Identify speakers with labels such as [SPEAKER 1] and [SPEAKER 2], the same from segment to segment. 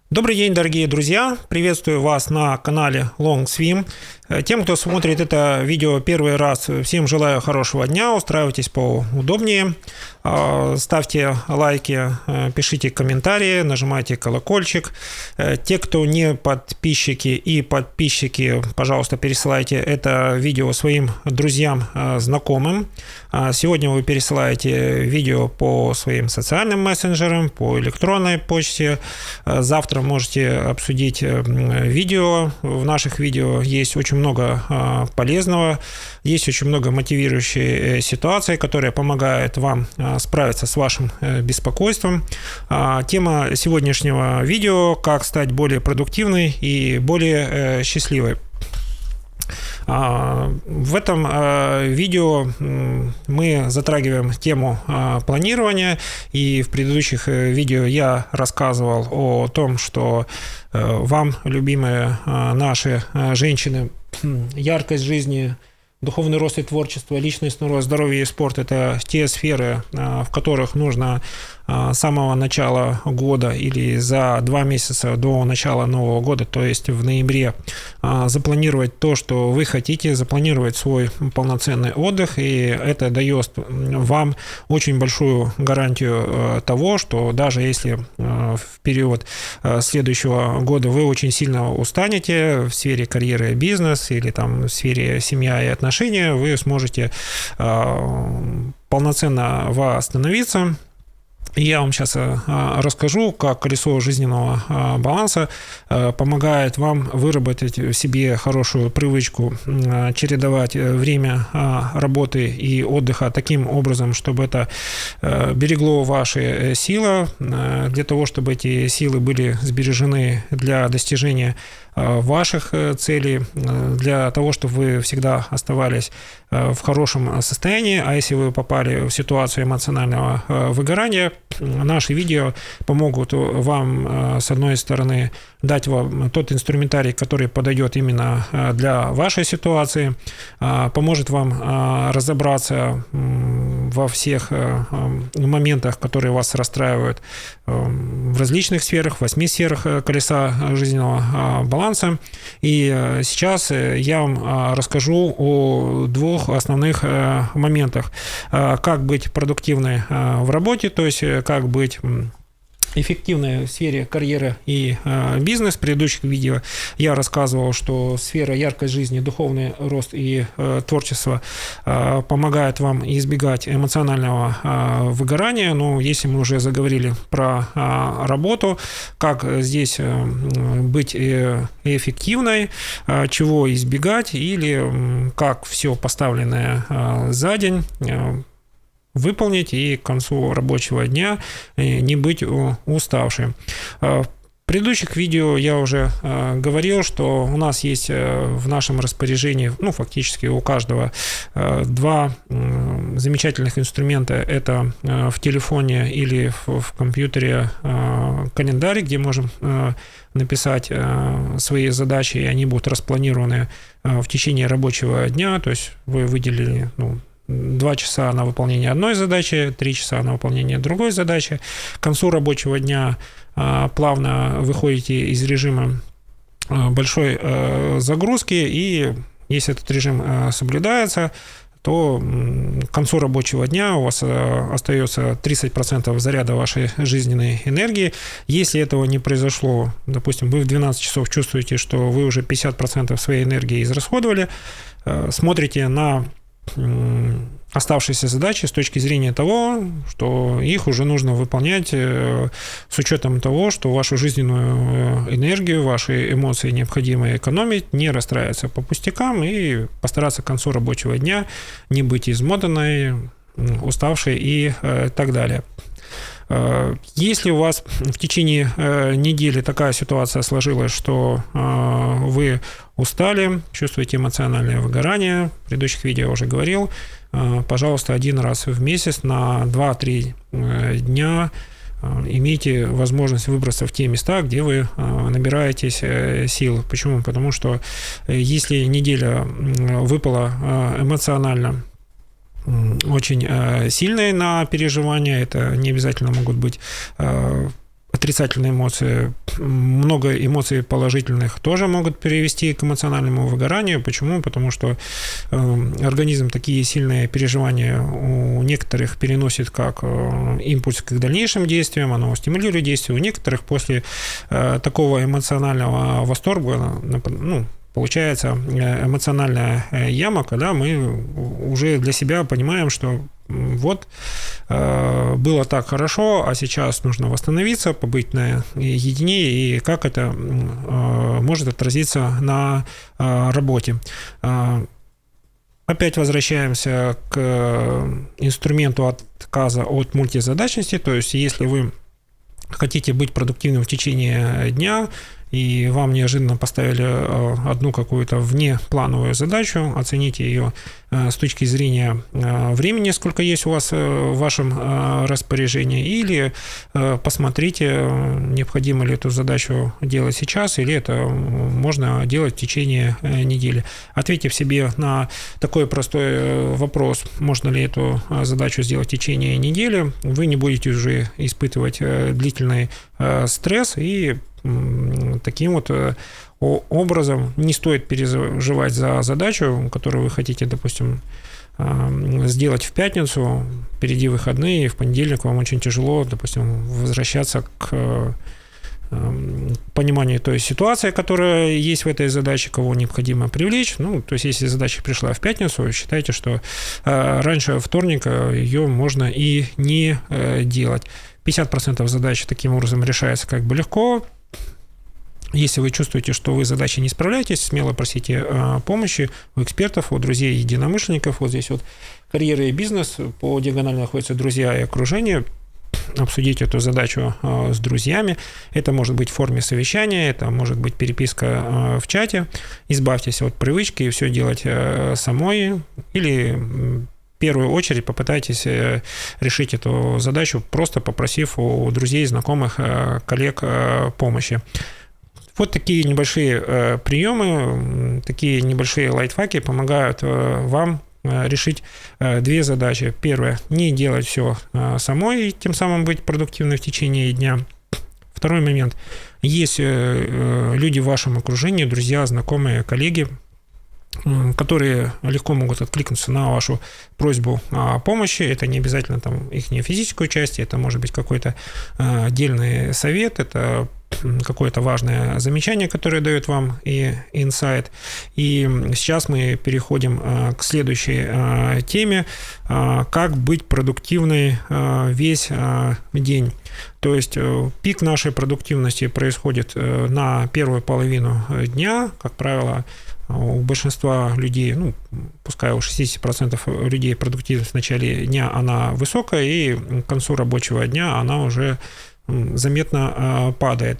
[SPEAKER 1] Добрый день, дорогие друзья! Приветствую вас на канале Long Swim. Тем, кто смотрит это видео первый раз, всем желаю хорошего дня, устраивайтесь поудобнее, ставьте лайки, пишите комментарии, нажимайте колокольчик. Те, кто не подписчики и подписчики, пожалуйста, пересылайте это видео своим друзьям, знакомым. Сегодня вы пересылаете видео по своим социальным мессенджерам, по электронной почте. Завтра можете обсудить видео. В наших видео есть очень много полезного, есть очень много мотивирующей ситуаций, которые помогают вам справиться с вашим беспокойством. Тема сегодняшнего видео – как стать более продуктивной и более счастливой. В этом видео мы затрагиваем тему планирования, и в предыдущих видео я рассказывал о том, что вам, любимые наши женщины, яркость жизни, духовный рост и творчество, личностный рост, здоровье и спорт – это те сферы, в которых нужно с самого начала года или за 2 месяца до начала Нового года, то есть в ноябре, запланировать то, что вы хотите, запланировать свой полноценный отдых, и это дает вам очень большую гарантию того, что даже если в период следующего года вы очень сильно устанете в сфере карьеры и бизнес или там в сфере семья и отношения, вы сможете полноценно восстановиться. Я вам сейчас расскажу, как колесо жизненного баланса помогает вам выработать в себе хорошую привычку чередовать время работы и отдыха таким образом, чтобы это берегло ваши силы, для того, чтобы эти силы были сбережены для достижения ваших целей, для того, чтобы вы всегда оставались в хорошем состоянии. А если вы попали в ситуацию эмоционального выгорания, наши видео помогут вам, с одной стороны, дать вам тот инструментарий, который подойдет именно для вашей ситуации, поможет вам разобраться во всех моментах, которые вас расстраивают в различных сферах, в 8 сферах колеса жизненного баланса. И сейчас я вам расскажу о 2 основных моментах. Как быть продуктивной в работе, то есть как быть эффективной в сфере карьеры и бизнес. В предыдущих видео я рассказывал, что сфера яркость жизни, духовный рост и творчество помогает вам избегать эмоционального выгорания. Но если мы уже заговорили про работу, как здесь быть эффективной, чего избегать или как все поставленное за день выполнить и к концу рабочего дня не быть уставшим. В предыдущих видео я уже говорил, что у нас есть в нашем распоряжении, фактически у каждого 2 замечательных инструмента. Это в телефоне или в компьютере календарь, где можем написать свои задачи, и они будут распланированы в течение рабочего дня. То есть вы выделили 2 часа на выполнение одной задачи, 3 часа на выполнение другой задачи. К концу рабочего дня плавно выходите из режима большой загрузки, и если этот режим соблюдается, то к концу рабочего дня у вас остается 30% заряда вашей жизненной энергии. Если этого не произошло, допустим, вы в 12 часов чувствуете, что вы уже 50% своей энергии израсходовали, смотрите на оставшиеся задачи с точки зрения того, что их уже нужно выполнять с учетом того, что вашу жизненную энергию, ваши эмоции необходимо экономить, не расстраиваться по пустякам и постараться к концу рабочего дня не быть измотанной, уставшей и так далее. Если у вас в течение недели такая ситуация сложилась, что вы устали, чувствуете эмоциональное выгорание, в предыдущих видео я уже говорил, пожалуйста, 1 раз в месяц на 2-3 дня имейте возможность выбраться в те места, где вы набираетесь сил. Почему? Потому что если неделя выпала эмоционально очень сильные на переживания, это не обязательно могут быть отрицательные эмоции. Много эмоций положительных тоже могут привести к эмоциональному выгоранию. Почему? Потому что организм такие сильные переживания у некоторых переносит как импульс к дальнейшим действиям, оно стимулирует действия. У некоторых после такого эмоционального восторга, получается эмоциональная яма, когда мы уже для себя понимаем, что вот было так хорошо, а сейчас нужно восстановиться, побыть наедине, и как это может отразиться на работе. Опять возвращаемся к инструменту отказа от мультизадачности, то есть если вы хотите быть продуктивным в течение дня, и вам неожиданно поставили одну какую-то внеплановую задачу, оцените ее с точки зрения времени, сколько есть у вас в вашем распоряжении, или посмотрите, необходимо ли эту задачу делать сейчас, или это можно делать в течение недели. Ответьте себе на такой простой вопрос, можно ли эту задачу сделать в течение недели, вы не будете уже испытывать длительный стресс, и таким вот образом не стоит переживать за задачу, которую вы хотите, допустим, сделать в пятницу, впереди выходные, и в понедельник вам очень тяжело, допустим, возвращаться к пониманию той ситуации, которая есть в этой задаче, кого необходимо привлечь. То есть, если задача пришла в пятницу, считайте, что раньше вторника ее можно и не делать. 50% задач таким образом решается как бы легко. Если вы чувствуете, что вы с задачей не справляетесь, смело просите помощи у экспертов, у друзей, единомышленников. Вот здесь вот карьера и бизнес, по диагонали находятся друзья и окружение. Обсудить эту задачу с друзьями. Это может быть в форме совещания, это может быть переписка в чате. Избавьтесь от привычки и все делать самой. Или в первую очередь попытайтесь решить эту задачу, просто попросив у друзей, знакомых, коллег помощи. Вот такие небольшие приемы, такие небольшие лайфхаки помогают вам решить две задачи. Первое – не делать все самой и тем самым быть продуктивной в течение дня. Второй момент – есть люди в вашем окружении, друзья, знакомые, коллеги, которые легко могут откликнуться на вашу просьбу о помощи. Это не обязательно их физическую часть, это может быть какой-то отдельный совет, это какое-то важное замечание, которое дает вам и инсайт. И сейчас мы переходим к следующей теме, как быть продуктивной весь день. То есть пик нашей продуктивности происходит на первую половину дня, как правило. У большинства людей, пускай у 60% людей продуктивность в начале дня, она высокая, и к концу рабочего дня она уже заметно падает.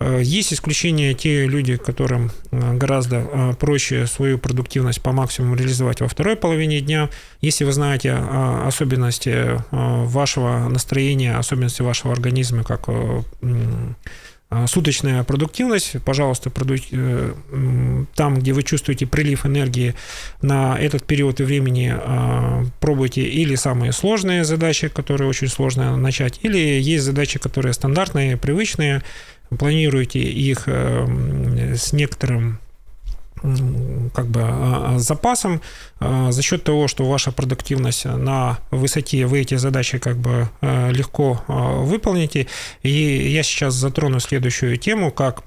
[SPEAKER 1] Есть исключения те люди, которым гораздо проще свою продуктивность по максимуму реализовать во второй половине дня. Если вы знаете особенности вашего настроения, особенности вашего организма, как суточная продуктивность, пожалуйста, там, где вы чувствуете прилив энергии на этот период времени, пробуйте или самые сложные задачи, которые очень сложно начать, или есть задачи, которые стандартные, привычные, планируйте их с некоторым запасом. За счет того, что ваша продуктивность на высоте, вы эти задачи легко выполните. И я сейчас затрону следующую тему, как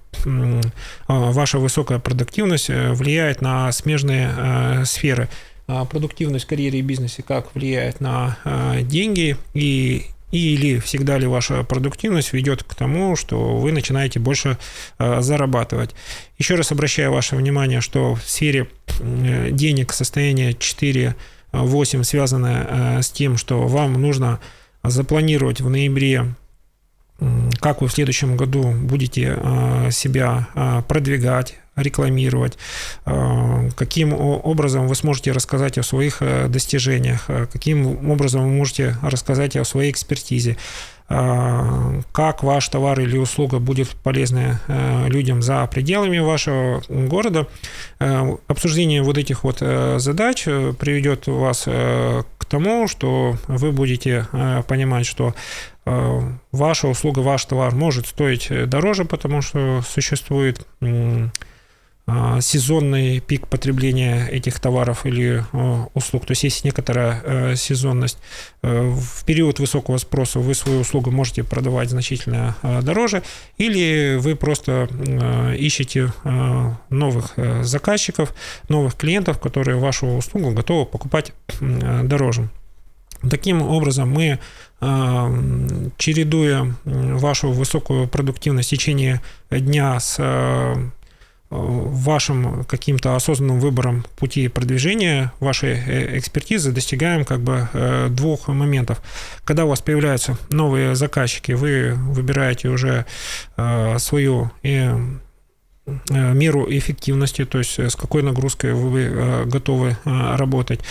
[SPEAKER 1] ваша высокая продуктивность влияет на смежные сферы. Продуктивность в карьере и бизнесе как влияет на деньги, или всегда ли ваша продуктивность ведет к тому, что вы начинаете больше зарабатывать. Еще раз обращаю ваше внимание, что в сфере денег состояние 4-8 связано с тем, что вам нужно запланировать в ноябре, как вы в следующем году будете себя продвигать, рекламировать, каким образом вы сможете рассказать о своих достижениях, каким образом вы можете рассказать о своей экспертизе, как ваш товар или услуга будет полезны людям за пределами вашего города. Обсуждение вот этих задач приведет вас к тому, что вы будете понимать, что ваша услуга, ваш товар может стоить дороже, потому что существует сезонный пик потребления этих товаров или услуг, то есть некоторая сезонность. В период высокого спроса вы свою услугу можете продавать значительно дороже, или вы просто ищете новых заказчиков, новых клиентов, которые вашу услугу готовы покупать дороже. Таким образом, мы, чередуя вашу высокую продуктивность в течение дня с вашим каким-то осознанным выбором пути продвижения вашей экспертизы, достигаем двух моментов. Когда у вас появляются новые заказчики, вы выбираете уже свою меру эффективности, то есть с какой нагрузкой вы готовы работать.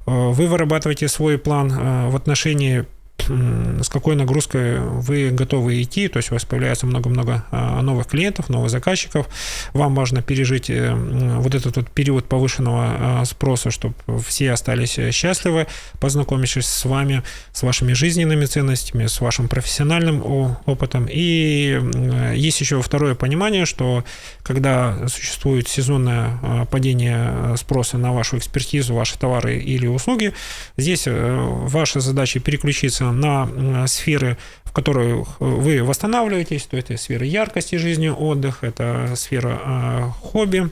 [SPEAKER 1] Вы вырабатываете свой план в отношении, с какой нагрузкой вы готовы идти, то есть у вас появляется много-много новых клиентов, новых заказчиков. Вам важно пережить вот этот вот период повышенного спроса, чтобы все остались счастливы, познакомившись с вами, с вашими жизненными ценностями, с вашим профессиональным опытом. И есть еще второе понимание, что когда существует сезонное падение спроса на вашу экспертизу, ваши товары или услуги, здесь ваша задача переключиться на сферы, в которых вы восстанавливаетесь, то это сфера яркости жизни, отдых, это сфера хобби.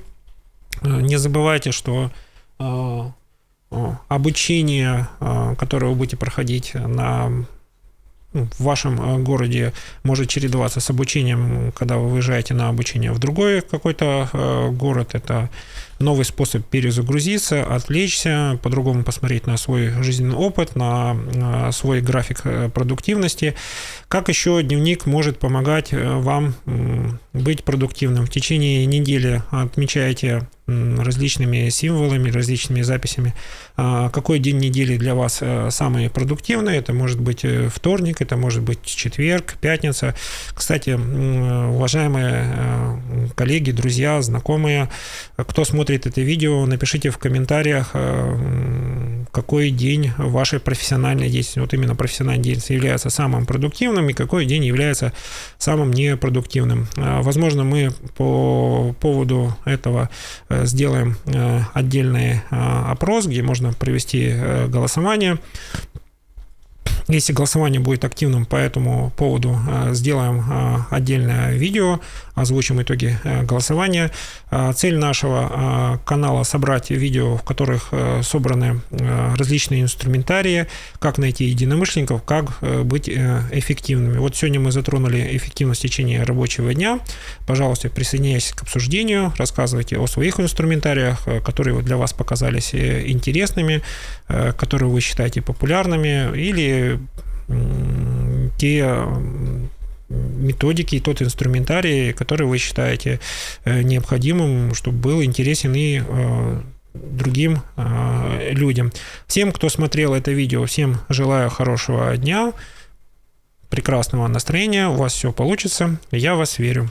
[SPEAKER 1] Не забывайте, что обучение, которое вы будете проходить в вашем городе, может чередоваться с обучением, когда вы выезжаете на обучение в другой какой-то город. Это новый способ перезагрузиться, отвлечься, по-другому посмотреть на свой жизненный опыт, на свой график продуктивности. Как еще дневник может помогать вам быть продуктивным? В течение недели отмечаете различными символами, различными записями, какой день недели для вас самый продуктивный. Это может быть вторник, это может быть четверг, пятница. Кстати, уважаемые коллеги, друзья, знакомые, кто смотрит это видео, напишите в комментариях, какой день вашей профессиональной деятельности, вот именно профессиональной деятельности, является самым продуктивным и какой день является самым непродуктивным. Возможно, мы по поводу этого сделаем отдельный опрос, где можно провести голосование. Если голосование будет активным по этому поводу, сделаем отдельное видео, озвучим итоги голосования. Цель нашего канала – собрать видео, в которых собраны различные инструментарии, как найти единомышленников, как быть эффективными. Вот сегодня мы затронули эффективность в течение рабочего дня. Пожалуйста, присоединяйтесь к обсуждению, рассказывайте о своих инструментариях, которые для вас показались интересными, которые вы считаете популярными, или те методики и тот инструментарий, который вы считаете необходимым, чтобы был интересен и другим людям. Всем, кто смотрел это видео, всем желаю хорошего дня, прекрасного настроения, у вас все получится, я в вас верю.